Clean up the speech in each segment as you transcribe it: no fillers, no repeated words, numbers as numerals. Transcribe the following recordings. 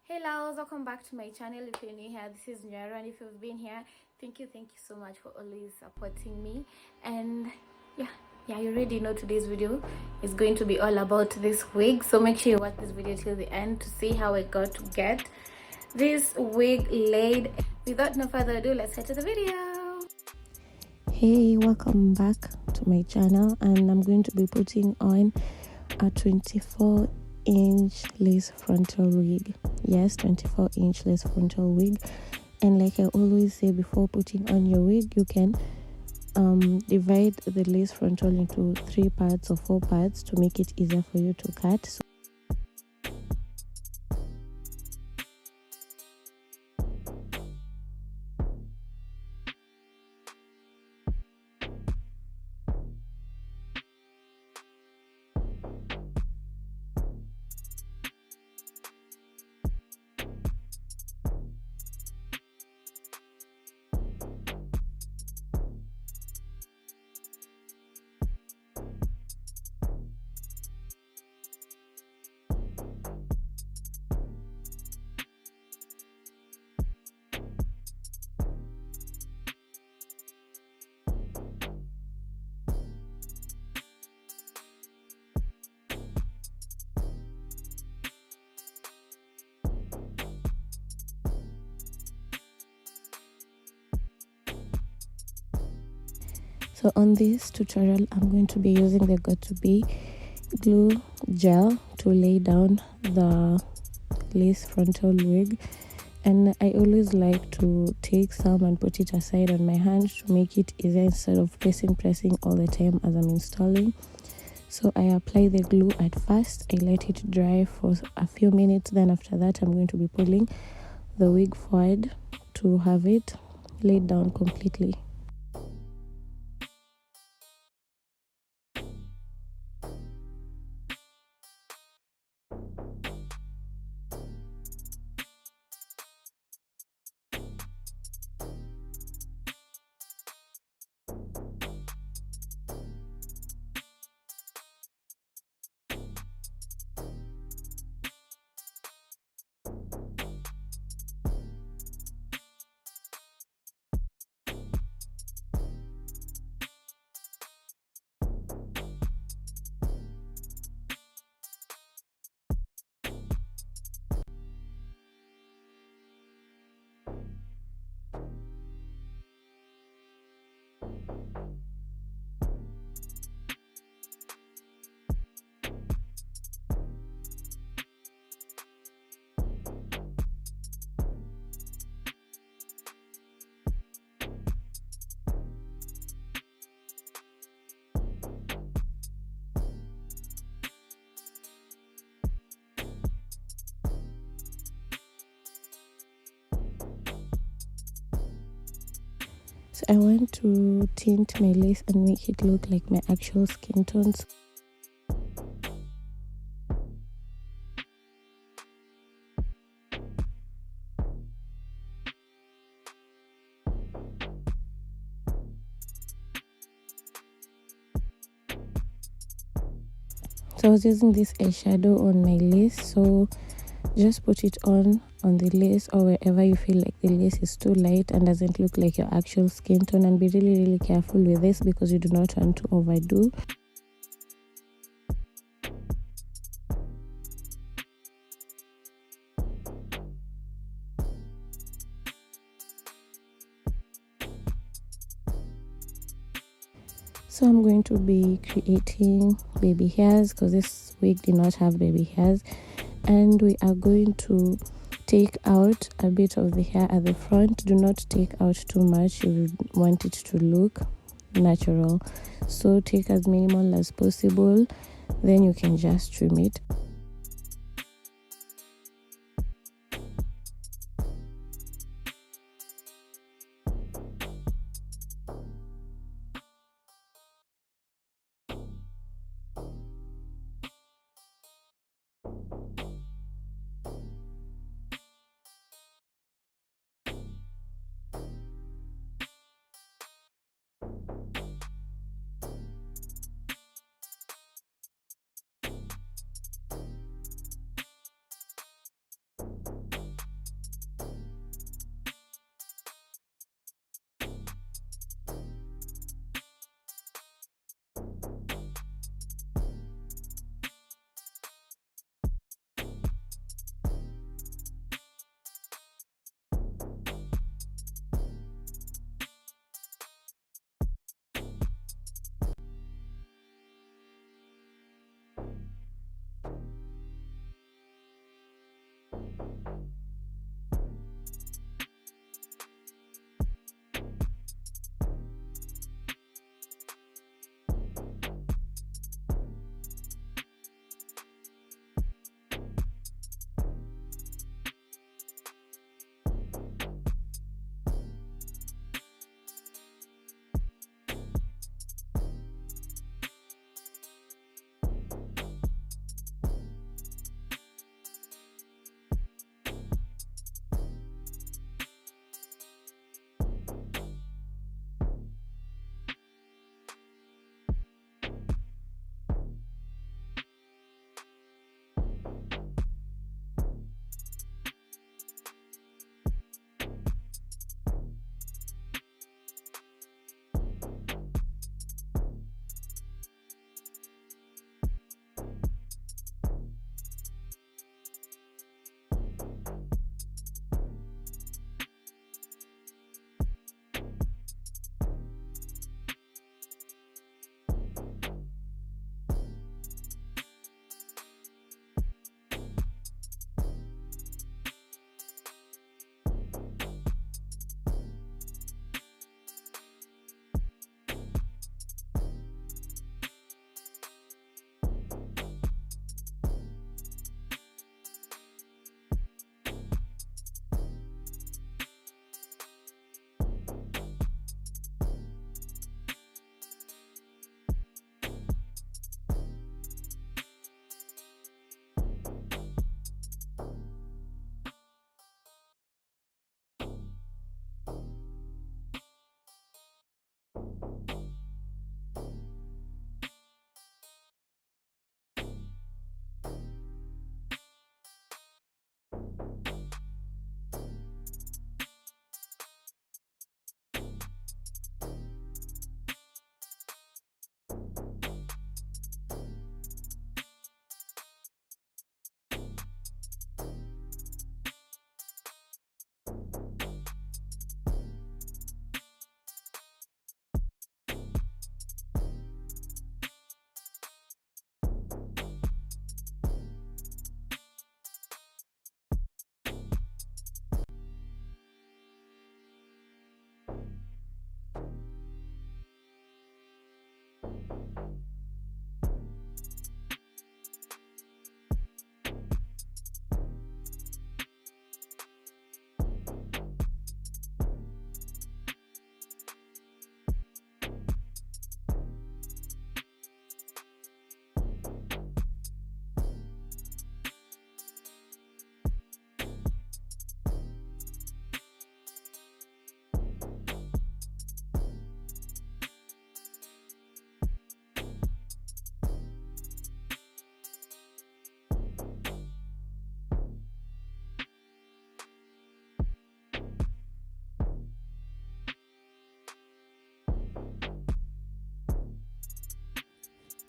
Hey loves, welcome back to my channel. If you're new here, this is Nyoero, and if you've been here, thank you so much for always supporting me. And yeah, you already know today's video is going to be all about this wig, so make sure you watch this video till the end to see how I got to get this wig laid. Without no further ado, let's head to the video. Hey, welcome back to my channel, and I'm going to be putting on a 24-inch lace frontal wig. Yes, 24-inch lace frontal wig. And like I always say, before putting on your wig, you can divide the lace frontal into 3 parts or 4 parts to make it easier for you to cut. So on this tutorial, I'm going to be using the Got2b glue gel to lay down the lace frontal wig, and I always like to take some and put it aside on my hand to make it easier instead of pressing all the time as I'm installing. So I apply the glue at first, I let it dry for a few minutes, then after that I'm going to be pulling the wig forward to have it laid down completely. So I want to tint my lace and make it look like my actual skin tones. So I was using this eyeshadow on my lace, so just put it on the lace or wherever you feel like the lace is too light and doesn't look like your actual skin tone, and be really careful with this because you do not want to overdo. So I'm going to be creating baby hairs because this wig did not have baby hairs, and we are going to take out a bit of the hair at the front. Do not take out too much, you want it to look natural, so take as minimal as possible, then you can just trim it.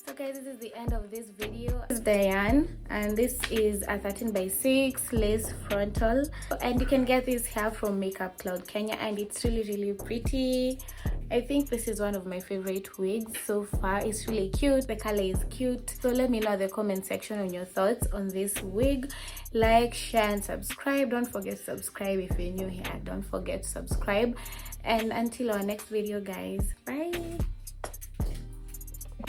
So guys, this is the end of this video. This is Diane, and this is a 13x6 lace frontal, and you can get this hair from Makeupcloudke, and it's really pretty. I think this is one of my favorite wigs so far. It's really cute, the color is cute. So let me know in the comment section on your thoughts on this wig. Like, share and subscribe. Don't forget to subscribe if you're new here. Don't forget to subscribe, and until our next video guys, bye.